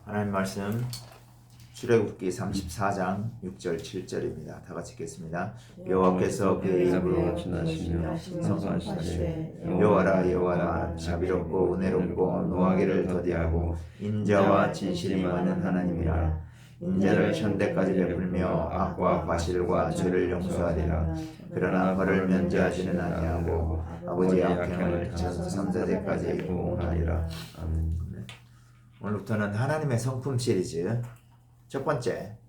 하나님 말씀 출애굽기 34장 6절 7절입니다. 다 같이 읽겠습니다. 여호와께서 그의 입으로 지나시며 선포하시되 여호와라 여호와라 자비롭고 은혜롭고 노하기를 더디하고 인자와 진실이 많은 하나님이라. 인자를 천대까지 베풀며 악과 과실과 죄를 용서하리라. 그러나 벌을 면제하지는 아니하고 아버지의 악행을 천사대까지 보응하리라. 아멘. 오늘부터는 하나님의 성품 시리즈 첫 번째,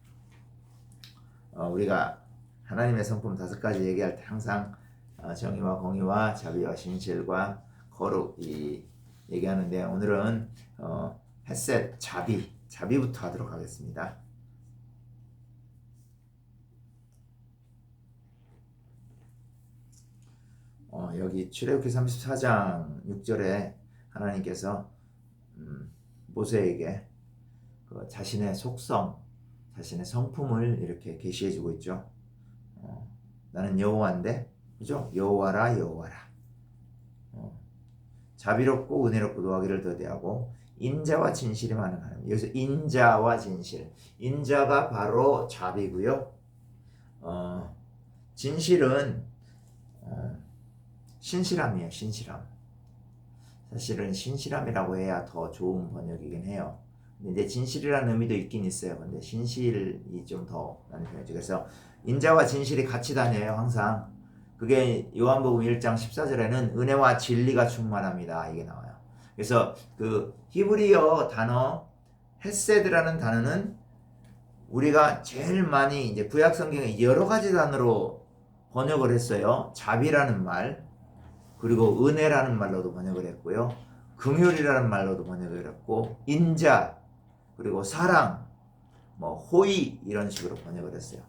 우리가 하나님의 성품 5가지 얘기할 때 항상 정의와 공의와 자비와 신실과 거룩 얘기하는데, 오늘은 헤셋, 자비부터 하도록 하겠습니다. 여기 출애굽기 34장 6절에 하나님께서 모세에게 자신의 속성, 자신의 성품을 이렇게 계시해주고 있죠. 나는 여호와인데, 그죠? 여호와라 여호와라. 자비롭고 은혜롭고 노하기를 더디하고 인자와 진실이 많은 하나님. 여기서 인자와 진실. 인자가 바로 자비고요. 진실은 신실함이에요. 신실함. 사실은 신실함이라고 해야 더 좋은 번역이긴 해요. 근데 진실이라는 의미도 있긴 있어요. 근데 신실이 좀 더 나는 편이죠. 그래서 인자와 진실이 같이 다녀요, 항상. 그게 요한복음 1장 14절에는 은혜와 진리가 충만합니다, 이게 나와요. 그래서 그 히브리어 단어 헤세드라는 단어는 우리가 제일 많이 이제 구약 성경에 여러 가지 단어로 번역을 했어요. 자비라는 말, 그리고 은혜라는 말로도 번역을 했고요. 긍휼이라는 말로도 번역을 했고, 인자, 그리고 사랑, 호의 이런 식으로 번역을 했어요.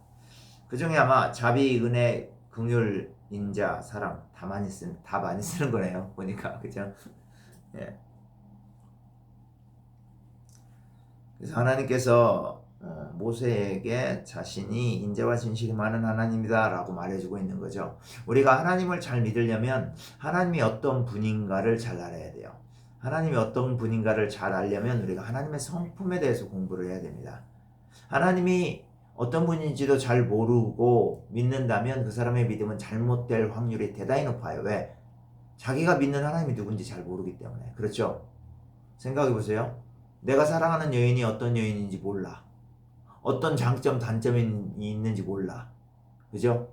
그 중에 아마 자비, 은혜, 긍휼, 인자, 사랑 다 많이 쓰는 거네요. 보니까 그죠? 예. 그래서 하나님께서 모세에게 자신이 인자와 진실이 많은 하나님이다 라고 말해주고 있는 거죠. 우리가 하나님을 잘 믿으려면 하나님이 어떤 분인가를 잘 알아야 돼요. 하나님이 어떤 분인가를 잘 알려면 우리가 하나님의 성품에 대해서 공부를 해야 됩니다. 하나님이 어떤 분인지도 잘 모르고 믿는다면 그 사람의 믿음은 잘못될 확률이 대단히 높아요. 왜? 자기가 믿는 하나님이 누군지 잘 모르기 때문에. 그렇죠? 생각해 보세요. 내가 사랑하는 여인이 어떤 여인인지 몰라. 어떤 장점, 단점이 있는지 몰라. 그죠?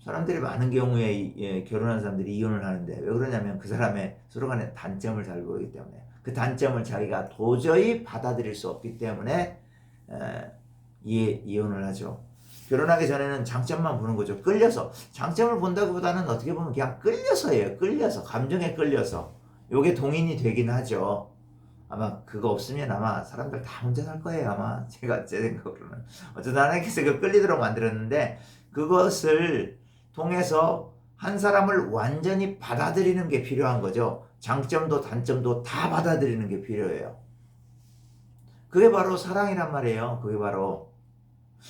사람들이 많은 경우에 결혼한 사람들이 이혼을 하는데 왜 그러냐면 그 사람의 서로 간의 단점을 잘 모르기 때문에, 그 단점을 자기가 도저히 받아들일 수 없기 때문에 이혼을 하죠. 결혼하기 전에는 장점만 보는 거죠. 끌려서. 장점을 본다기보다는 어떻게 보면 그냥 끌려서예요. 끌려서. 감정에 끌려서. 요게 동인이 되긴 하죠. 아마 그거 없으면 아마 사람들 다 혼자 살 거예요. 아마 제 생각으로는. 어쨌든 하나님께서 그 끌리도록 만들었는데, 그것을 통해서 한 사람을 완전히 받아들이는 게 필요한 거죠. 장점도 단점도 다 받아들이는 게 필요해요. 그게 바로 사랑이란 말이에요. 그게 바로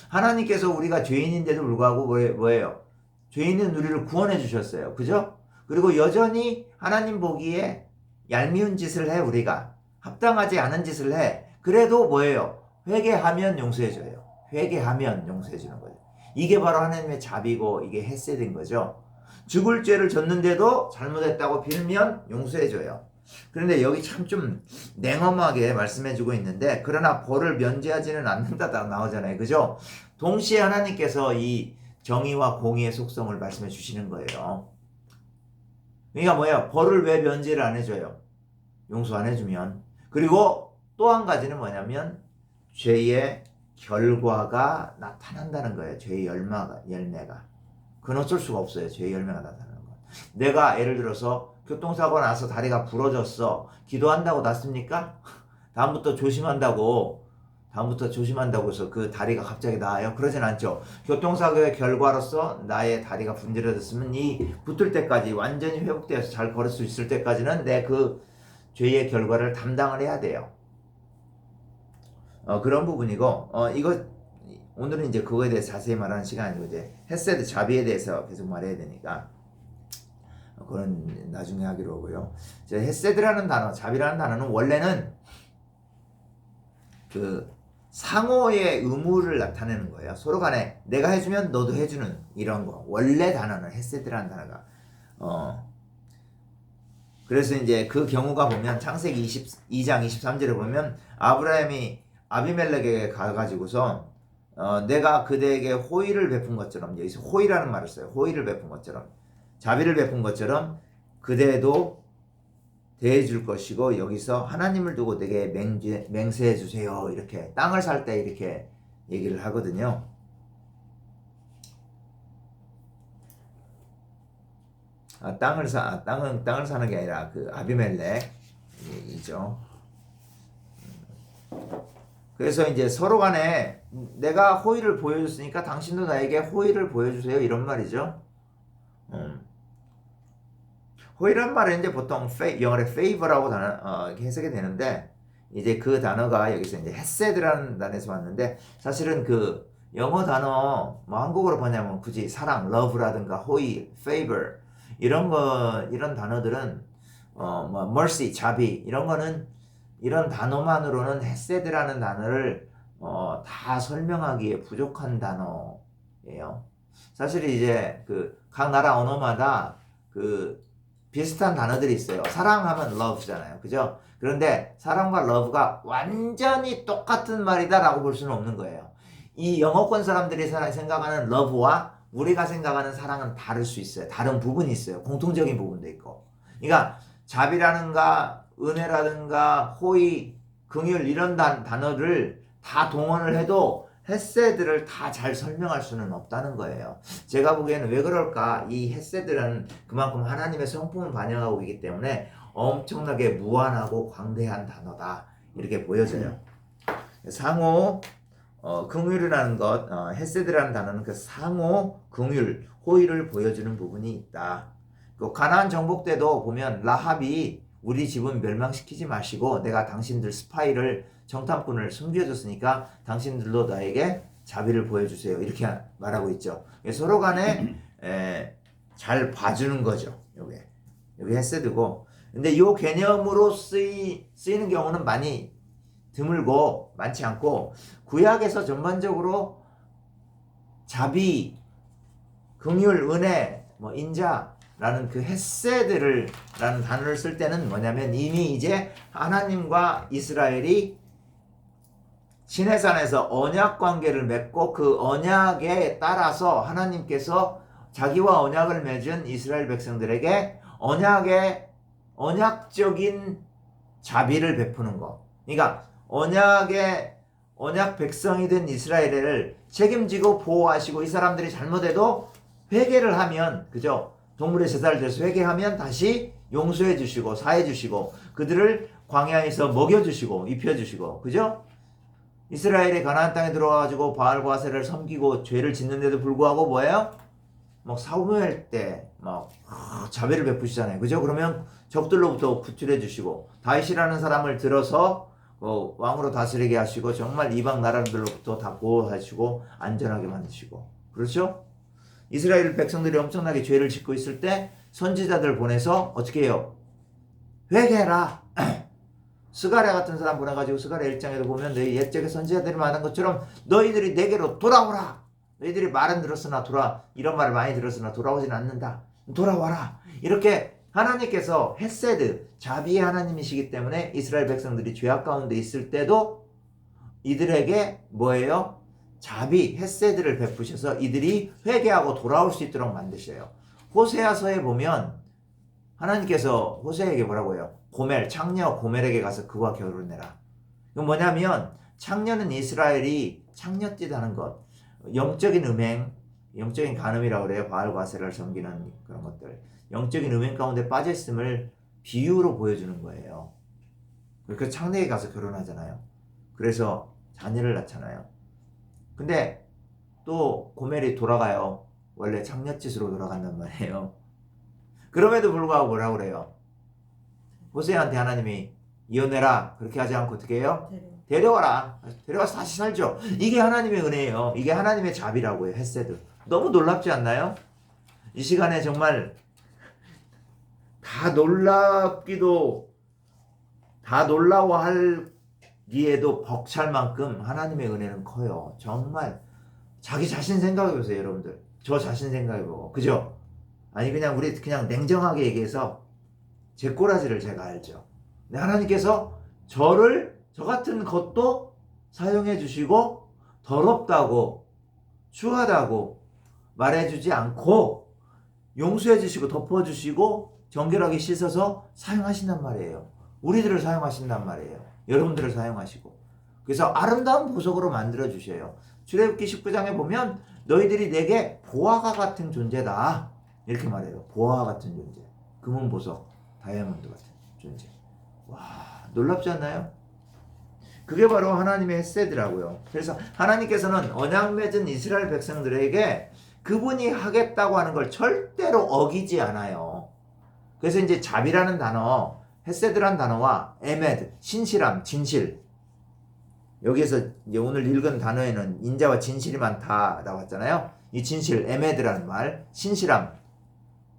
하나님께서 우리가 죄인인데도 불구하고 뭐예요? 죄인은 우리를 구원해 주셨어요. 그죠? 그리고 여전히 하나님 보기에 얄미운 짓을 해. 우리가 합당하지 않은 짓을 해. 그래도 뭐예요? 회개하면 용서해줘요. 회개하면 용서해주는 거죠. 이게 바로 하나님의 자비고, 이게 헤세드인 거죠. 죽을 죄를 졌는데도 잘못했다고 빌면 용서해줘요. 그런데 여기 참 좀 냉엄하게 말씀해주고 있는데, 그러나 벌을 면제하지는 않는다 나오잖아요. 그죠? 동시에 하나님께서 이 정의와 공의의 속성을 말씀해 주시는 거예요. 그러니까 뭐예요? 벌을 왜 면제를 안 해줘요? 용서 안 해주면. 그리고 또 한 가지는 뭐냐면 죄의 결과가 나타난다는 거예요. 죄의 열매가. 그건 어쩔 수가 없어요. 죄의 열매가 나타나는 건. 내가 예를 들어서 교통사고 나서 다리가 부러졌어. 기도한다고 낫습니까? 다음부터 조심한다고 해서 그 다리가 갑자기 나아요? 그러진 않죠. 교통사고의 결과로서 나의 다리가 분질러졌으면 이 붙을 때까지, 완전히 회복되어서 잘 걸을 수 있을 때까지는 내 그 죄의 결과를 담당을 해야 돼요. 그런 부분이고, 이거 오늘은 이제 그거에 대해서 자세히 말하는 시간이고, 이제 헤세드 자비에 대해서 계속 말해야 되니까. 그건 나중에 하기로 하고요. 헤세드라는 단어, 자비라는 단어는 원래는 그 상호의 의무를 나타내는 거예요. 서로 간에 내가 해주면 너도 해주는 이런 거. 원래 단어는 헤세드라는 단어가. 그래서 이제 그 경우가 보면 창세기 22장 23절에 보면 아브라함이 아비멜렉에게 가가지고서 내가 그대에게 호의를 베푼 것처럼, 여기서 호의라는 말을 써요. 호의를 베푼 것처럼, 자비를 베푼 것처럼 그대도 대해줄 것이고, 여기서 하나님을 두고 내게 맹세해 주세요. 이렇게 땅을 살 때 이렇게 얘기를 하거든요. 땅을 사는 게 아니라 그 아비멜렉이죠. 그래서 이제 서로 간에 내가 호의를 보여줬으니까 당신도 나에게 호의를 보여주세요. 이런 말이죠. 호의란 말은 이제 보통 영어로 favor라고 해석이 되는데, 이제 그 단어가 여기서 이제 헤세드라는 단어에서 왔는데, 사실은 그 영어 단어 뭐 한국어로 보냐면 굳이 사랑, love라든가 호의, favor 이런 단어들은 뭐 mercy, 자비 이런 거는 이런 단어만으로는 헤세드라는 단어를 다 설명하기에 부족한 단어예요. 사실 이제 그 각 나라 언어마다 그 비슷한 단어들이 있어요. 사랑하면 love잖아요. 그죠? 그런데 사랑과 love가 완전히 똑같은 말이다라고 볼 수는 없는 거예요. 이 영어권 사람들이 생각하는 love와 우리가 생각하는 사랑은 다를 수 있어요. 다른 부분이 있어요. 공통적인 부분도 있고. 그러니까 자비라든가 은혜라든가 호의, 긍휼 이런 단어를 다 동원을 해도 헤세드를 다 잘 설명할 수는 없다는 거예요. 제가 보기에는 왜 그럴까? 이 헤세드는 그만큼 하나님의 성품을 반영하고 있기 때문에 엄청나게 무한하고 광대한 단어다. 이렇게 보여져요. 상호 긍휼이라는 것, 헤세드라는 단어는 그 상호 긍휼, 호의를 보여주는 부분이 있다. 그 가나안 정복 때도 보면 라합이 우리 집은 멸망시키지 마시고 내가 당신들 스파이를 정탐꾼을 숨겨줬으니까 당신들도 나에게 자비를 보여주세요. 이렇게 말하고 있죠. 서로 간에 잘 봐주는 거죠. 여기 헤세드고. 근데 이 개념으로 쓰이는 경우는 많이 드물고 많지 않고, 구약에서 전반적으로 자비, 긍휼, 은혜, 뭐 인자라는 그 헤세드라는 단어를 쓸 때는 뭐냐면 이미 이제 하나님과 이스라엘이 시내산에서 언약 관계를 맺고 그 언약에 따라서 하나님께서 자기와 언약을 맺은 이스라엘 백성들에게 언약적인 자비를 베푸는 거. 그러니까 언약 백성이 된 이스라엘을 책임지고 보호하시고, 이 사람들이 잘못해도 회개를 하면, 그죠? 동물의 제사를 드려서 회개하면 다시 용서해 주시고 사해 주시고 그들을 광야에서 먹여 주시고 입혀 주시고, 그죠? 이스라엘이 가나안 땅에 들어와가지고 바알과 아세라를 섬기고 죄를 짓는데도 불구하고 뭐예요? 막 사무엘 때 막 자비를 베푸시잖아요. 그죠? 그러면 적들로부터 구출해 주시고, 다윗이라는 사람을 들어서 왕으로 다스리게 하시고, 정말 이방 나라들로부터 다 보호하시고 안전하게 만드시고, 그렇죠? 이스라엘 백성들이 엄청나게 죄를 짓고 있을 때 선지자들 보내서 어떻게 해요? 회개해라. 스가랴 같은 사람 보내가지고 스가랴 1장에도 보면 너희 옛적의 선지자들이 말한 것처럼 너희들이 내게로 돌아오라. 너희들이 말은 들었으나 이런 말을 많이 들었으나 돌아오진 않는다. 돌아와라. 이렇게 하나님께서 헤세드, 자비의 하나님이시기 때문에 이스라엘 백성들이 죄악 가운데 있을 때도 이들에게 뭐예요? 자비, 헤세드를 베푸셔서 이들이 회개하고 돌아올 수 있도록 만드셔요. 호세아서에 보면 하나님께서 호세에게 뭐라고 해요? 창녀 고멜에게 가서 그와 결혼해라. 이건 뭐냐면 창녀는 이스라엘이 창녀짓 하는 것, 영적인 음행, 영적인 간음이라고 그래요. 바알과 아세라를 섬기는 그런 것들, 영적인 음행 가운데 빠져있음을 비유로 보여주는 거예요. 그러니까 창녀에게 가서 결혼하잖아요. 그래서 자녀를 낳잖아요. 근데 또 고멜이 돌아가요. 원래 창녀짓으로 돌아간단 말이에요. 그럼에도 불구하고 뭐라고 그래요? 호세한테 하나님이 이혼해라. 그렇게 하지 않고 어떻게 해요? 데려와라. 데려와서 다시 살죠. 이게 하나님의 은혜예요. 이게 하나님의 자비라고 해요. 헤세드. 너무 놀랍지 않나요? 이 시간에 정말 다 놀랍기도 다 놀라워하기에도 벅찰 만큼 하나님의 은혜는 커요. 정말 자기 자신 생각해보세요, 여러분들. 저 자신 생각해보고, 그죠? 아니 그냥 우리 그냥 냉정하게 얘기해서 제 꼬라지를 제가 알죠. 근데 하나님께서 저 같은 것도 사용해 주시고 더럽다고 추하다고 말해주지 않고 용서해 주시고 덮어 주시고 정결하게 씻어서 사용하신단 말이에요. 우리들을 사용하신단 말이에요. 여러분들을 사용하시고. 그래서 아름다운 보석으로 만들어 주셔요. 출애굽기 19장에 보면 너희들이 내게 보화과 같은 존재다. 이렇게 말해요. 보화와 같은 존재. 금은 보석, 다이아몬드 같은 존재. 와, 놀랍지 않나요? 그게 바로 하나님의 헤세드라고요. 그래서 하나님께서는 언약 맺은 이스라엘 백성들에게 그분이 하겠다고 하는 걸 절대로 어기지 않아요. 그래서 이제 자비라는 단어, 헤세드란 단어와 에메드, 신실함, 진실. 여기에서 이제 오늘 읽은 단어에는 인자와 진실이만 다 나왔잖아요. 이 진실, 에메드라는 말, 신실함.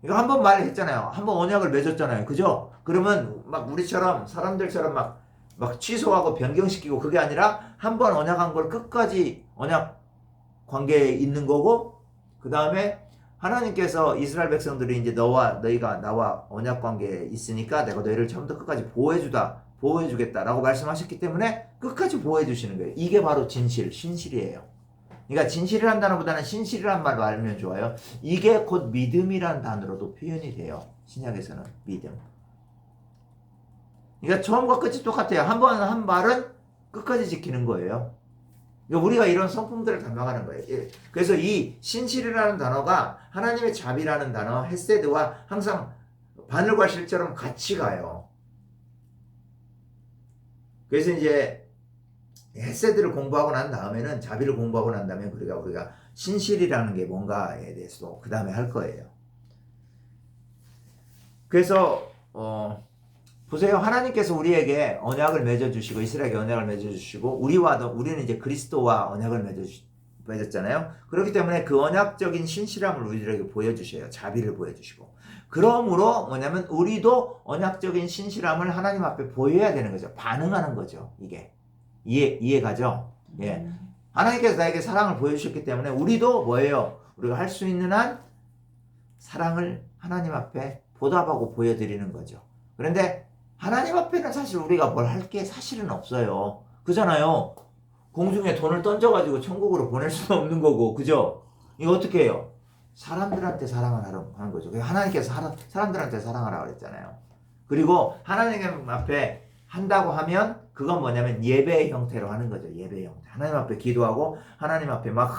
이거 한 번 말했잖아요. 한 번 언약을 맺었잖아요. 그죠? 그러면 막 우리처럼 사람들처럼 막 취소하고 변경시키고 그게 아니라 한 번 언약한 걸 끝까지 언약 관계에 있는 거고, 그 다음에 하나님께서 이스라엘 백성들이 이제 너희가 나와 언약 관계에 있으니까 내가 너희를 처음부터 끝까지 보호해주겠다라고 말씀하셨기 때문에 끝까지 보호해주시는 거예요. 이게 바로 진실, 신실이에요. 그러니까 진실이라는 단어보다는 신실이라는 말로 알면 좋아요. 이게 곧 믿음이라는 단어로도 표현이 돼요. 신약에서는 믿음. 그러니까 처음과 끝이 똑같아요. 한 번 한 말은 끝까지 지키는 거예요. 그러니까 우리가 이런 성품들을 담당하는 거예요. 그래서 이 신실이라는 단어가 하나님의 자비라는 단어, 헤세드와 항상 바늘과 실처럼 같이 가요. 그래서 이제 헤세드를 공부하고 난 다음에는 자비를 공부하고 난 다음에 우리가 신실이라는 게 뭔가에 대해서도 그 다음에 할 거예요. 그래서 보세요. 하나님께서 우리에게 언약을 맺어주시고 이스라엘에게 언약을 맺어주시고 우리는 이제 그리스도와 언약을 맺었잖아요. 그렇기 때문에 그 언약적인 신실함을 우리들에게 보여주셔요. 자비를 보여주시고. 그러므로 뭐냐면 우리도 언약적인 신실함을 하나님 앞에 보여야 되는 거죠. 반응하는 거죠. 이게. 이해가죠? 예. 하나님께서 나에게 사랑을 보여주셨기 때문에 우리도 뭐예요? 우리가 할 수 있는 한 사랑을 하나님 앞에 보답하고 보여드리는 거죠. 그런데 하나님 앞에는 사실 우리가 뭘 할 게 사실은 없어요. 그잖아요. 공중에 돈을 던져가지고 천국으로 보낼 수는 없는 거고, 그죠? 이거 어떻게 해요? 사람들한테 사랑을 하는 거죠. 하나님께서 사람들한테 사랑하라고 그랬잖아요. 그리고 하나님 앞에 한다고 하면 그건 뭐냐면 예배의 형태로 하는 거죠. 예배의 형태. 하나님 앞에 기도하고 하나님 앞에 막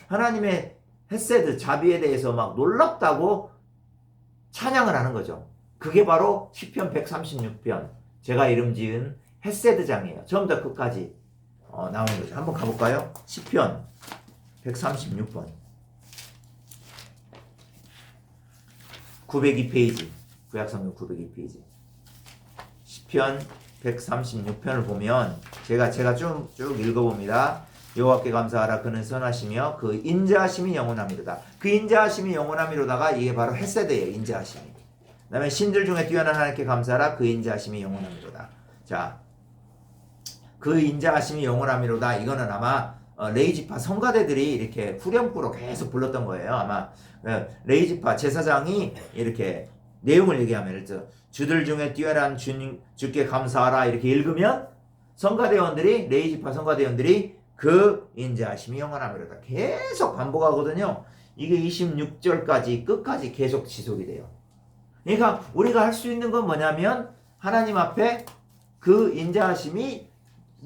하나님의 헤세드, 자비에 대해서 막 놀랍다고 찬양을 하는 거죠. 그게 바로 시편 136편 제가 이름 지은 헤세드장이에요. 처음부터 끝까지 나오는 거죠. 한번 가볼까요? 시편 136번 902페이지 구약성경 902페이지 시편 136편을 보면 제가 쭉 읽어봅니다. 여호와께 감사하라. 그는 선하시며 그 인자하심이 영원함이로다. 그 인자하심이 영원함이로다가 이게 바로 헤세드예요. 인자하심이. 그 다음에 신들 중에 뛰어난 하나님께 감사하라. 그 인자하심이 영원함이로다. 자, 그 인자하심이 영원함이로다. 이거는 아마 레이지파 성가대들이 이렇게 후렴구로 계속 불렀던 거예요. 아마 레이지파 제사장이 이렇게 내용을 얘기하면 주들 중에 뛰어난 주께 감사하라 이렇게 읽으면 성가대원들이 레이지파 성가대원들이 그 인자하심이 영원함이로다 계속 반복하거든요. 이게 26절까지 끝까지 계속 지속이 돼요. 그러니까 우리가 할 수 있는 건 뭐냐면 하나님 앞에 그 인자하심이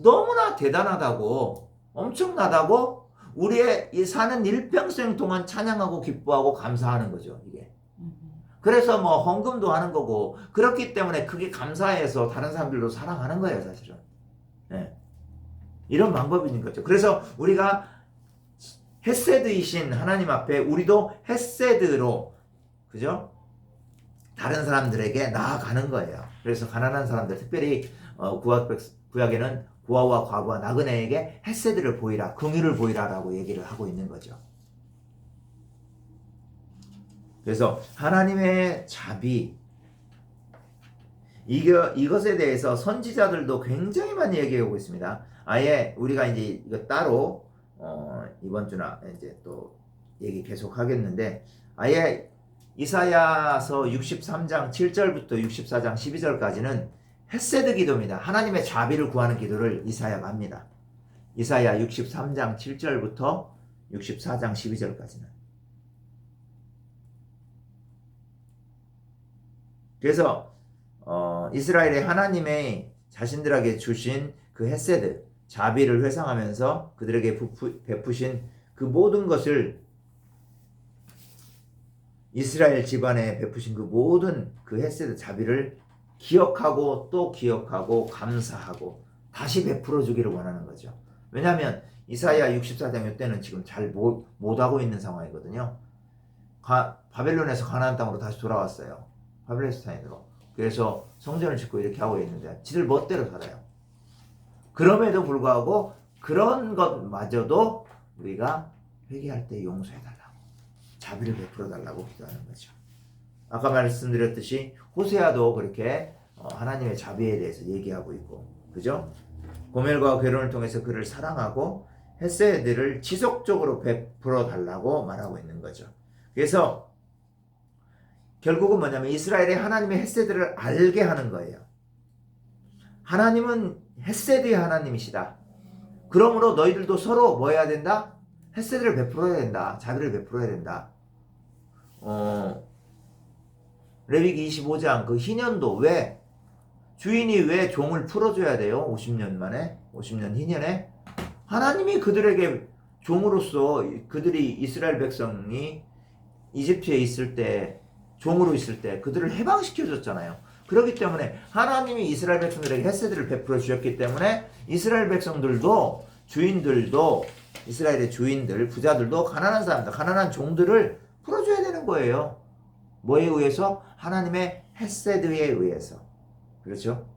너무나 대단하다고 엄청나다고 우리의 이 사는 일평생 동안 찬양하고 기뻐하고 감사하는 거죠. 이게. 그래서 뭐 헌금도 하는 거고 그렇기 때문에 그게 감사해서 다른 사람들도 사랑하는 거예요. 사실은. 네. 이런 방법인 거죠. 그래서 우리가 헤세드이신 하나님 앞에 우리도 헤세드로 그죠? 다른 사람들에게 나아가는 거예요. 그래서 가난한 사람들 특별히 구약에는 고아와 과부와 나그네에게 헤세드를 보이라, 긍휼을 보이라라고 얘기를 하고 있는 거죠. 그래서 하나님의 자비, 이것에 대해서 선지자들도 굉장히 많이 얘기하고 있습니다. 아예 우리가 이제 이거 따로 이번 주나 이제 또 얘기 계속 하겠는데, 아예 이사야서 63장 7절부터 64장 12절까지는 헤세드 기도입니다. 하나님의 자비를 구하는 기도를 이사야가 합니다. 이사야 63장 7절부터 64장 12절까지는. 그래서 이스라엘의 하나님의 자신들에게 주신 그 헤세드, 자비를 회상하면서 그들에게 베푸신 그 모든 것을, 이스라엘 집안에 베푸신 그 모든 그 헤세드 자비를 기억하고 또 기억하고 감사하고 다시 베풀어 주기를 원하는 거죠. 왜냐하면 이사야 64장 이때는 지금 잘 못하고 있는 상황이거든요. 바벨론에서 가나안 땅으로 다시 돌아왔어요. 바벨론스타인으로. 그래서 성전을 짓고 이렇게 하고 있는데 지들 멋대로 살아요. 그럼에도 불구하고 그런 것마저도 우리가 회개할 때 용서해달라고, 자비를 베풀어달라고 기도하는 거죠. 아까 말씀드렸듯이 호세아도 그렇게 하나님의 자비에 대해서 얘기하고 있고, 그죠? 고멜과 괴론을 통해서 그를 사랑하고 헤세드를 지속적으로 베풀어 달라고 말하고 있는 거죠. 그래서 결국은 뭐냐면 이스라엘의 하나님의 헤세드를 알게 하는 거예요. 하나님은 헤세드의 하나님이시다. 그러므로 너희들도 서로 뭐 해야 된다? 헤세드를 베풀어야 된다. 자비를 베풀어야 된다. 레위기 25장 그 희년도 왜 주인이 왜 종을 풀어줘야 돼요? 50년 만에, 50년 희년에 하나님이 그들에게 종으로서, 그들이 이스라엘 백성이 이집트에 있을 때, 종으로 있을 때 그들을 해방시켜줬잖아요. 그렇기 때문에 하나님이 이스라엘 백성들에게 헤세드를 베풀어 주셨기 때문에 이스라엘 백성들도, 주인들도, 이스라엘의 주인들, 부자들도 가난한 사람들, 가난한 종들을 풀어줘야 되는 거예요. 뭐에 의해서? 하나님의 헤세드에 의해서. 그렇죠?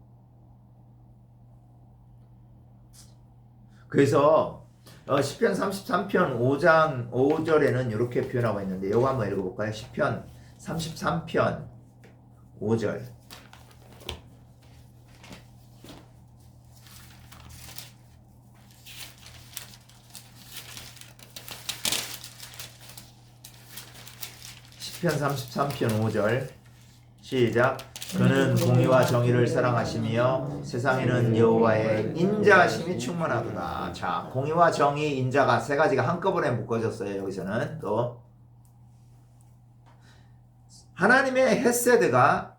그래서 시편 33편 5장 5절에는 이렇게 표현하고 있는데, 이거 한번 읽어볼까요? 시편 33편 5절. 시편 33편 5절 시작. 그는 공의와 정의를 사랑하시며 세상에는 여호와의 인자하심이 충만하구나. 자, 공의와 정의, 인자가 세 가지가 한꺼번에 묶어졌어요. 여기서는 또 하나님의 헤세드가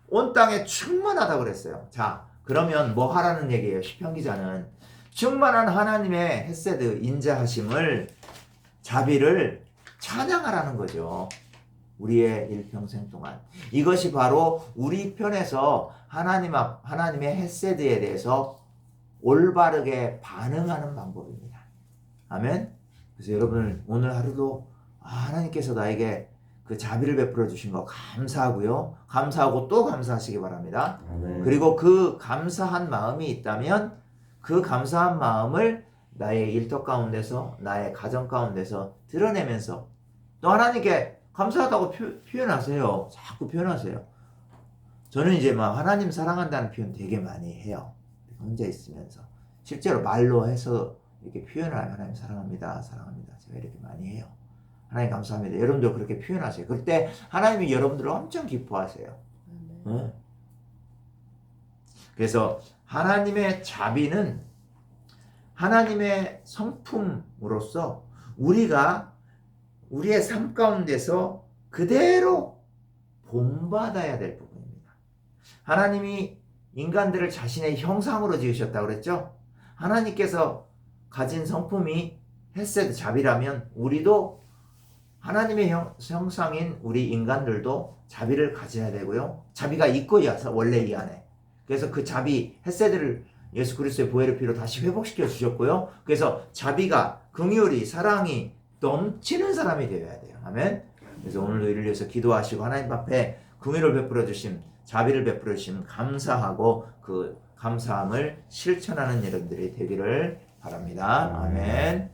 온 땅에 충만하다고 그랬어요. 자, 그러면 뭐 하라는 얘기예요? 시편 기자는 충만한 하나님의 헤세드, 인자하심을, 자비를 찬양하라는 거죠. 우리의 일평생 동안. 이것이 바로 우리 편에서 하나님의 헤세드에 대해서 올바르게 반응하는 방법입니다. 아멘. 그래서 여러분 오늘 하루도 하나님께서 나에게 그 자비를 베풀어 주신 거 감사하고요. 감사하고 또 감사하시기 바랍니다. 아멘. 그리고 그 감사한 마음이 있다면 그 감사한 마음을 나의 일터 가운데서, 나의 가정 가운데서 드러내면서 또 하나님께 감사하다고 표현하세요. 자꾸 표현하세요. 저는 이제 막 하나님 사랑한다는 표현 되게 많이 해요. 혼자 있으면서. 실제로 말로 해서 이렇게 표현을 하면 하나님 사랑합니다. 사랑합니다. 제가 이렇게 많이 해요. 하나님 감사합니다. 여러분도 그렇게 표현하세요. 그때 하나님이 여러분들을 엄청 기뻐하세요. 네. 그래서 하나님의 자비는 하나님의 성품으로서 우리가 우리의 삶 가운데서 그대로 본받아야 될 부분입니다. 하나님이 인간들을 자신의 형상으로 지으셨다고 그랬죠? 하나님께서 가진 성품이 헤세드, 자비라면 우리도 하나님의 형상인 우리 인간들도 자비를 가져야 되고요. 자비가 있고야 원래 이 안에. 그래서 그 자비, 헤세드를 예수 그리스도의 보혈의 피로 다시 회복시켜 주셨고요. 그래서 자비가, 긍휼이, 사랑이 넘치는 사람이 되어야 돼요. 아멘. 그래서 오늘도 이를 위해서 기도하시고 하나님 앞에 긍휼을 베풀어 주심, 자비를 베풀어 주심 감사하고 그 감사함을 실천하는 여러분들이 되기를 바랍니다. 아멘.